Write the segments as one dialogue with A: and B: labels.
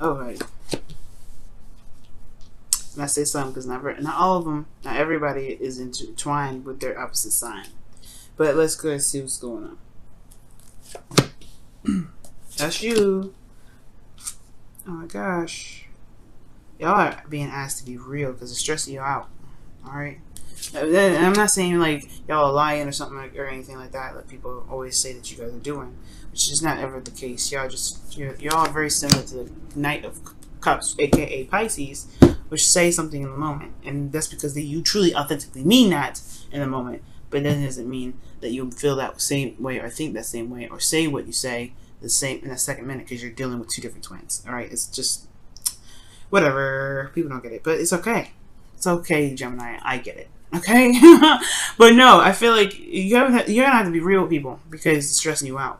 A: Okay. And I say some because not all of them, not everybody is intertwined with their opposite sign. But let's go and see what's going on. That's you. Oh my gosh. Y'all are being asked to be real because it's stressing you out. Alright? I'm not saying like y'all are lying or something or anything like that. Like people always say that you guys are doing, which is not ever the case. Y'all are very similar to the Knight of Cups, aka Pisces, which say something in the moment, and that's because you truly authentically mean that in the moment. But that doesn't mean that you feel that same way or think that same way or say what you say the same in a second minute because you're dealing with two different twins. All right, it's just whatever. People don't get it, but it's okay. It's okay, Gemini. I get it. Okay, but no, I feel like you're gonna have to be real with people because it's stressing you out.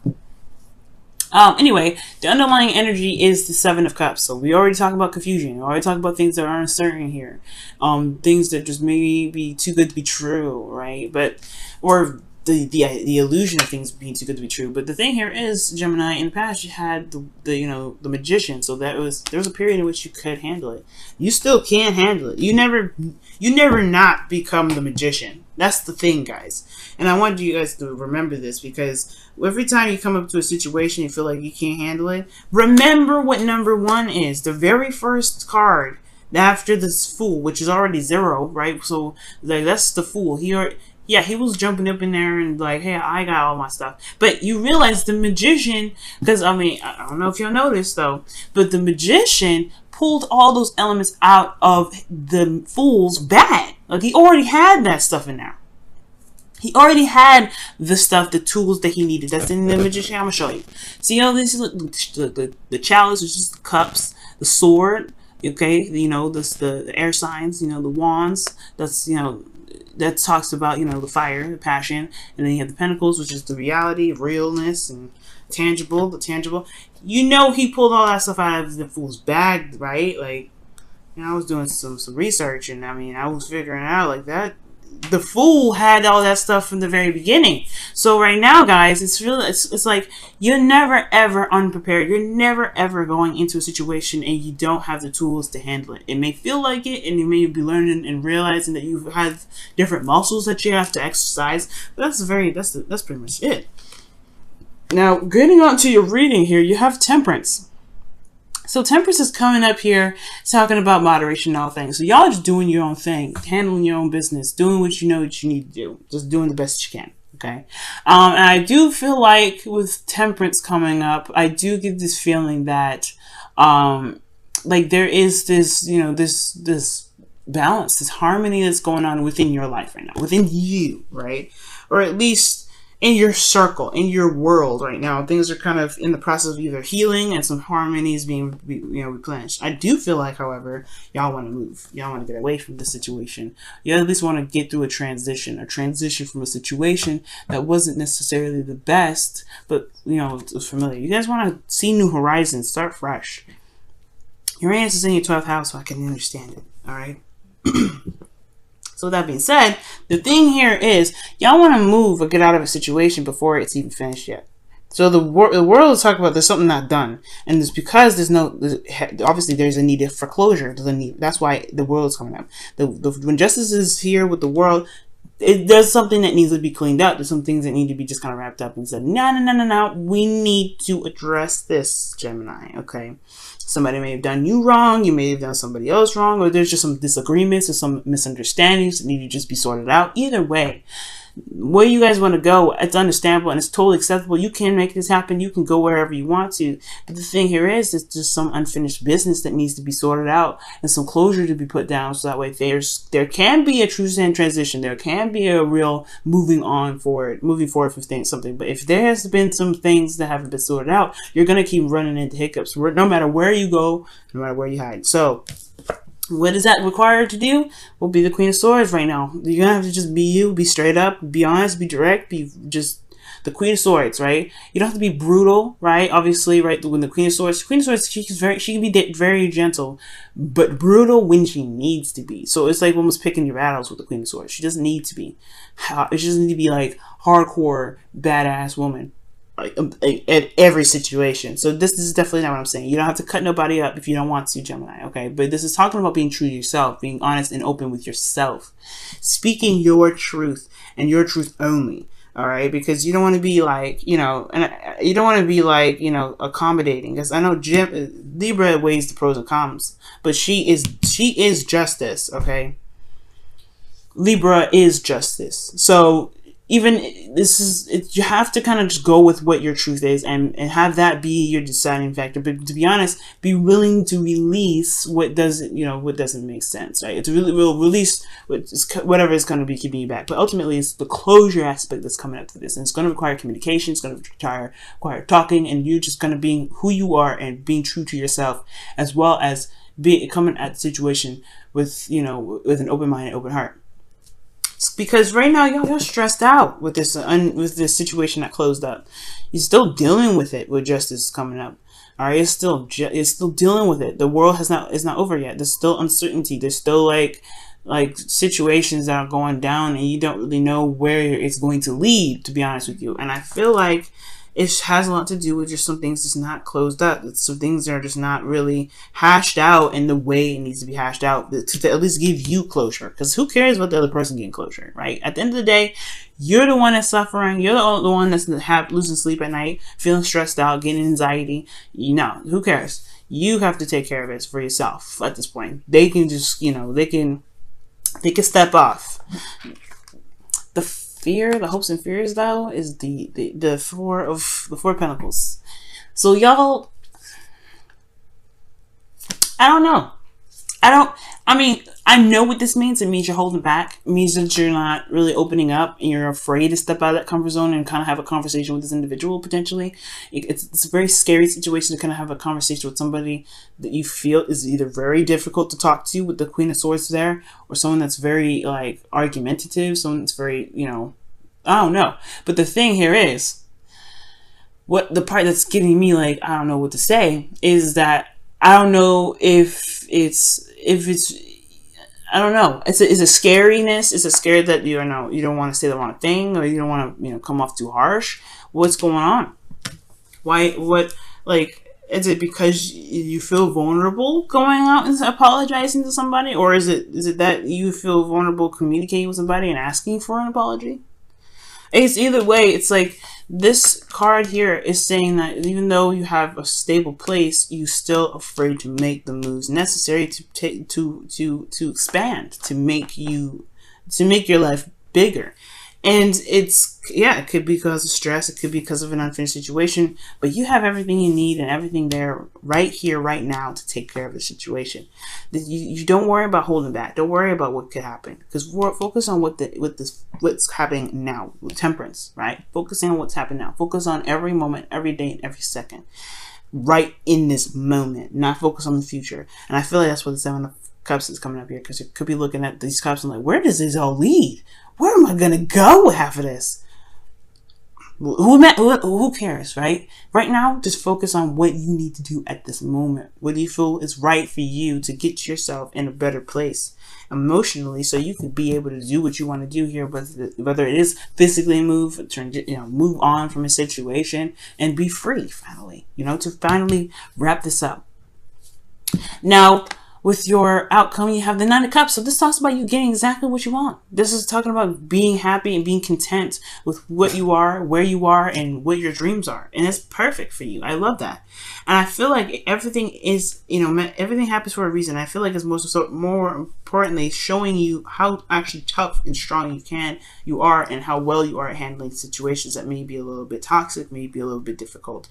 A: Anyway, the underlying energy is the Seven of Cups. So we already talked about confusion. We already talked about things that are uncertain here. Things that just maybe be too good to be true, right? Or the illusion of things being too good to be true. But the thing here is, Gemini, in the past you had the Magician. So there was a period in which you could handle it. You still can handle it. You never not become the Magician. That's the thing, guys. And I want you guys to remember this because every time you come up to a situation you feel like you can't handle it, remember what number 1 is. The very first card after this Fool, which is already 0, right? So like that's the Fool. He was jumping up in there and like, hey, I got all my stuff. But you realize the Magician, because I mean, I don't know if you'll notice though, but the Magician pulled all those elements out of the Fool's bag. Like he already had that stuff in there. He already had the stuff, the tools that he needed. That's in the Magician. I'm gonna show you. See how this is the chalice, which is the cups, the sword. Okay, the air signs. The wands. That's that talks about the fire, the passion, and then you have the pentacles, which is the reality, realness, and the tangible. He pulled all that stuff out of the Fool's bag, right? Like, I was doing some research, and I was figuring out like that. The Fool had all that stuff from the very beginning. So right now, guys, it's like you're never ever unprepared. You're never ever going into a situation and you don't have the tools to handle it. It may feel like it, and you may be learning and realizing that you have different muscles that you have to exercise. But that's pretty much it. Now, getting on to your reading here, you have Temperance. So Temperance is coming up here talking about moderation and all things. So y'all just doing your own thing, handling your own business, doing what you know that you need to do, just doing the best you can. Okay. And I do feel like with Temperance coming up, I do get this feeling that, like there is this, this balance, this harmony that's going on within your life right now, within you, right? Or at least in your circle, in your world right now. Things are kind of in the process of either healing and some harmonies being replenished. I do feel like, however, y'all want to move. Y'all want to get away from the situation. You at least want to get through a transition from a situation that wasn't necessarily the best, but it was familiar. You guys want to see new horizons, start fresh. Uranus is in your 12th house, so I can understand it. All right. So that being said, the thing here is y'all want to move or get out of a situation before it's even finished yet. So the world is talking about there's something not done, and it's because obviously there's a need for closure. That's why the world is coming up. When justice is here with the world, there's something that needs to be cleaned up. There's some things that need to be just kind of wrapped up and said, no. We need to address this, Gemini. Okay. Somebody may have done you wrong, you may have done somebody else wrong, or there's just some disagreements or some misunderstandings that need to just be sorted out. Either way, where you guys want to go, it's understandable and it's totally acceptable. You can make this happen. You can go wherever you want to. But the thing here is, it's just some unfinished business that needs to be sorted out and some closure to be put down. So that way there can be a true transition. There can be a real moving forward for something. But if there has been some things that haven't been sorted out, you're going to keep running into hiccups no matter where you go, no matter where you hide. So what is that required to do? Will be the Queen of Swords right now. You're going to have to just be you, be straight up, be honest, be direct, be just the Queen of Swords, right? You don't have to be brutal, right? Obviously, right, when the Queen of Swords, she can be very gentle, but brutal when she needs to be. So it's like almost picking your battles with the Queen of Swords. She doesn't need to be. She doesn't need to be like hardcore, badass woman. at every situation. So this is definitely not what I'm saying. You don't have to cut nobody up if you don't want to, Gemini, okay? But this is talking about being true to yourself, being honest and open with yourself, speaking your truth and your truth only. All right, because you don't want to be like, you know, and you don't want to be like, you know, accommodating. Because I know Libra weighs the pros and cons, but she is justice. Okay, Libra is justice. So even you have to kind of just go with what your truth is and have that be your deciding factor. But to be honest, be willing to release what doesn't make sense, right? It's really will release whatever is going to be keeping you back. But ultimately, it's the closure aspect that's coming up to this, and it's going to require communication. It's going to require talking, and you're just going to be who you are and being true to yourself, as well as coming at the situation with an open mind and open heart. Because right now y'all stressed out with this situation that closed up. You're still dealing with it with justice coming up. All right, it's still dealing with it. The world is not over yet. There's still uncertainty. There's still like situations that are going down, and you don't really know where it's going to lead. To be honest with you, and I feel like it has a lot to do with just some things that's not closed up. It's some things that are just not really hashed out in the way it needs to be hashed out to at least give you closure. Because who cares about the other person getting closure, right? At the end of the day, you're the one that's suffering. You're the one that's losing sleep at night, feeling stressed out, getting anxiety. Who cares? You have to take care of it for yourself at this point. They can just, they can step off. The hopes and fears, though, is the four of Pentacles. So y'all, I don't know. I know what this means. It means you're holding back. It means that you're not really opening up and you're afraid to step out of that comfort zone and kind of have a conversation with this individual potentially. It's a very scary situation to kind of have a conversation with somebody that you feel is either very difficult to talk to with the Queen of Swords there, or someone that's very like argumentative, someone that's very, I don't know. But the thing here is, what the part that's getting me like, I don't know what to say, is that I don't know if it's I don't know. It's a scariness. It's a scare that you don't want to say the wrong thing, or you don't want to come off too harsh. What's going on? Why? What? Like, is it because you feel vulnerable going out and apologizing to somebody, or is it that you feel vulnerable communicating with somebody and asking for an apology? It's either way. It's like this card here is saying that even though you have a stable place, you're still afraid to make the moves necessary to expand, to make your life bigger. And it could be because of stress, it could be because of an unfinished situation, but you have everything you need and everything there right here, right now to take care of the situation. You don't worry about holding back. Don't worry about what could happen, because focus on what's happening now with Temperance, right? Focusing on what's happening now. Focus on every moment, every day, and every second, right in this moment, not focus on the future. And I feel like that's what the Seven of Cups is coming up here, because you could be looking at these cups and like, where does this all lead? Where am I going to go with half of this? Who cares, right? Right now, just focus on what you need to do at this moment. What do you feel is right for you to get yourself in a better place emotionally, so you can be able to do what you want to do here, whether it is physically move on from a situation and be free finally, to finally wrap this up. Now, with your outcome, you have the Nine of Cups. So this talks about you getting exactly what you want. This is talking about being happy and being content with what you are, where you are, and what your dreams are. And it's perfect for you. I love that. And I feel like everything is, everything happens for a reason. I feel like it's more importantly showing you how actually tough and strong you are, and how well you are at handling situations that may be a little bit toxic, may be a little bit difficult.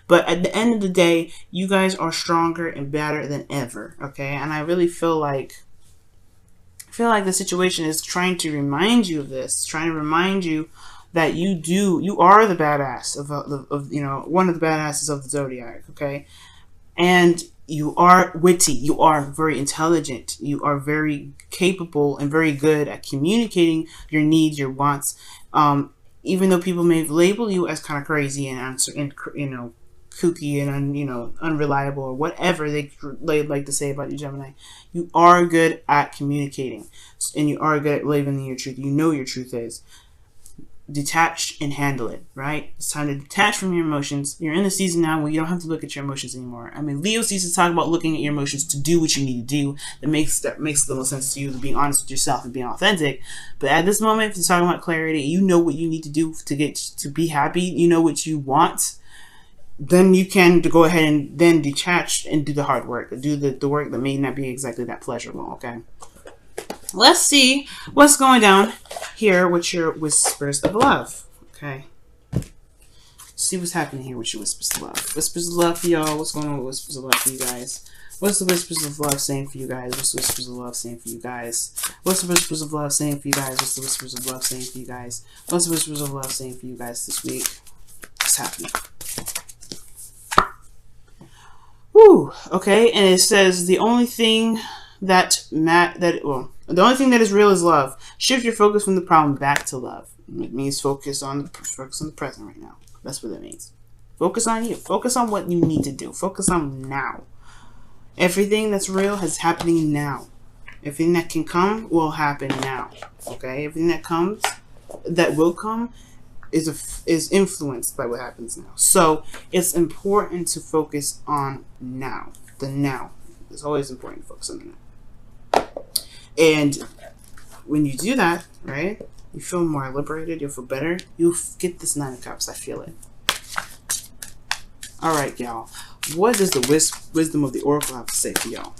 A: But at the end of the day, you guys are stronger and better than ever, okay? And I really feel like the situation is trying to remind you of this, trying to remind you that you are the badass of one of the badasses of the zodiac, okay? And you are witty, you are very intelligent, you are very capable and very good at communicating your needs, your wants. Even though people may label you as kind of crazy and kooky and unreliable, or whatever they like to say about you, Gemini, you are good at communicating, and you are good at living your truth. You know your truth is. detach and handle it, right? It's time to detach from your emotions. You're in a season now where you don't have to look at your emotions anymore. I mean, Leo season talk about looking at your emotions to do what you need to do. That makes the most sense to you, to being honest with yourself and being authentic. But at this moment, if you're talking about clarity, you know what you need to do to get to be happy. You know what you want. Then you can go ahead and then detach and do the hard work, do the work that may not be exactly that pleasurable. Okay. Let's see what's going down here with your whispers of love. Okay. See what's happening here with your whispers of love. Whispers of love for y'all. What's going on with whispers of love for you guys? What's the whispers of love saying for you guys? What's the whispers of love saying for you guys? What's the whispers of love saying for you guys? What's the whispers of love saying for you guys? What's the whispers of love saying for you guys this week? What's happening? Woo. Okay, and it says the only thing the only thing that is real is love. Shift your focus from the problem back to love. It means focus on the present right now. That's what it means. Focus on you. Focus on what you need to do. Focus on now. Everything that's real is happening now. Everything that can come will happen now. Okay? Everything that will come is influenced by what happens now. So it's important to focus on now. The now. It's always important to focus on the now. And when you do that, right, you feel more liberated, you'll feel better. You'll get this 9 of Cups. I feel it. All right, y'all. What does the wisdom of the Oracle have to say for y'all?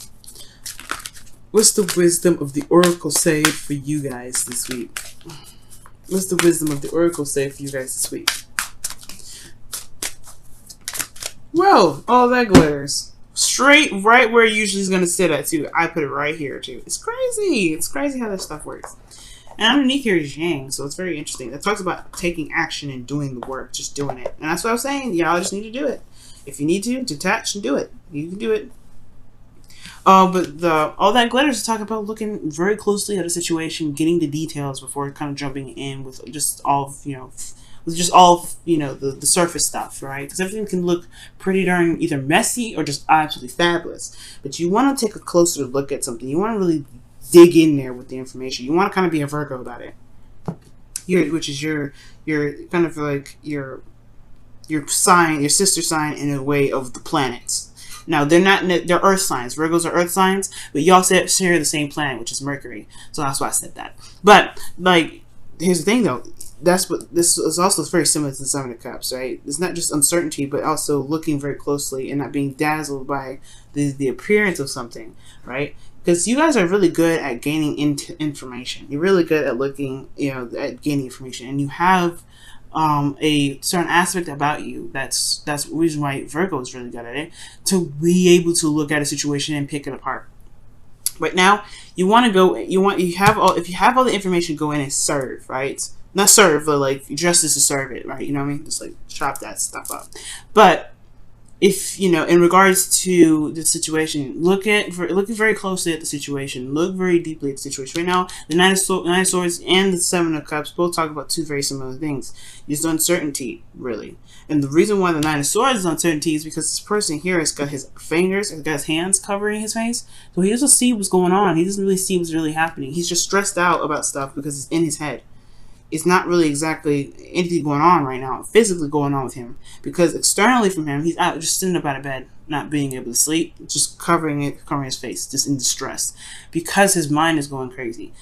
A: What's the wisdom of the Oracle say for you guys this week? What's the wisdom of the Oracle say for you guys this week? Well, all that glitters. Straight right where it usually is going to sit at, too. I put it right here, too. It's crazy. It's crazy how this stuff works. And underneath here is Yang, so it's very interesting. It talks about taking action and doing the work, just doing it. And that's what I was saying. Y'all just need to do it. If you need to, detach and do it. You can do it. But all that glitters is talking about looking very closely at a situation, getting the details before kind of jumping in with just all, the surface stuff, right? Because everything can look pretty darn either messy or just absolutely fabulous. But you want to take a closer look at something. You want to really dig in there with the information. You want to kind of be a Virgo about it. Which is your kind of like your sign, your sister sign in a way of the planets. Now, they're earth signs. Virgos are earth signs, but y'all share the same planet, which is Mercury. So that's why I said that. But, like, here's the thing, though. This is also very similar to the 7 of Cups, right? It's not just uncertainty, but also looking very closely and not being dazzled by the appearance of something, right? Because you guys are really good at gaining information. You're really good at looking, at gaining information. And you have a certain aspect about you that's the reason why Virgo is really good at it, to be able to look at a situation and pick it apart. Right now, if you have all the information, go in and serve, right? Not serve, but like justice to serve it, right? You know what I mean? Just like chop that stuff up. But if in regards to the situation, looking very closely at the situation, look very deeply at the situation. Right now, the Nine of Swords and the 7 of Cups both talk about two very similar things. It's uncertainty, really. And the reason why the 9 of Swords is uncertainty is because this person here has got his fingers, has got his hands covering his face, so he doesn't see what's going on. He doesn't really see what's really happening. He's just stressed out about stuff because it's in his head. It's not really exactly anything going on right now, physically going on with him. Because externally from him, he's out just sitting up out of bed, not being able to sleep, just covering his face, just in distress. Because his mind is going crazy.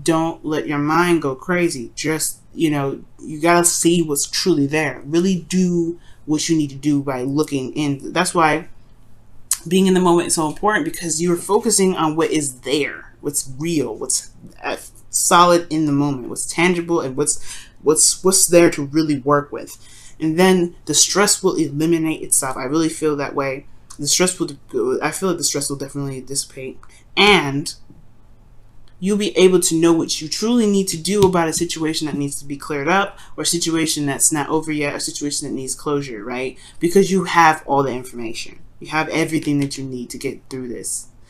A: Don't let your mind go crazy. Just, you gotta see what's truly there. Really do what you need to do by looking in. That's why being in the moment is so important, because you're focusing on what is there, what's real, what's solid in the moment, what's tangible, and what's there to really work with. And then the stress will eliminate itself. I really feel that way. I feel like the stress will definitely dissipate, and you'll be able to know what you truly need to do about a situation that needs to be cleared up, or a situation that's not over yet, or a situation that needs closure, right? Because you have all the information. You have everything that you need to get through this.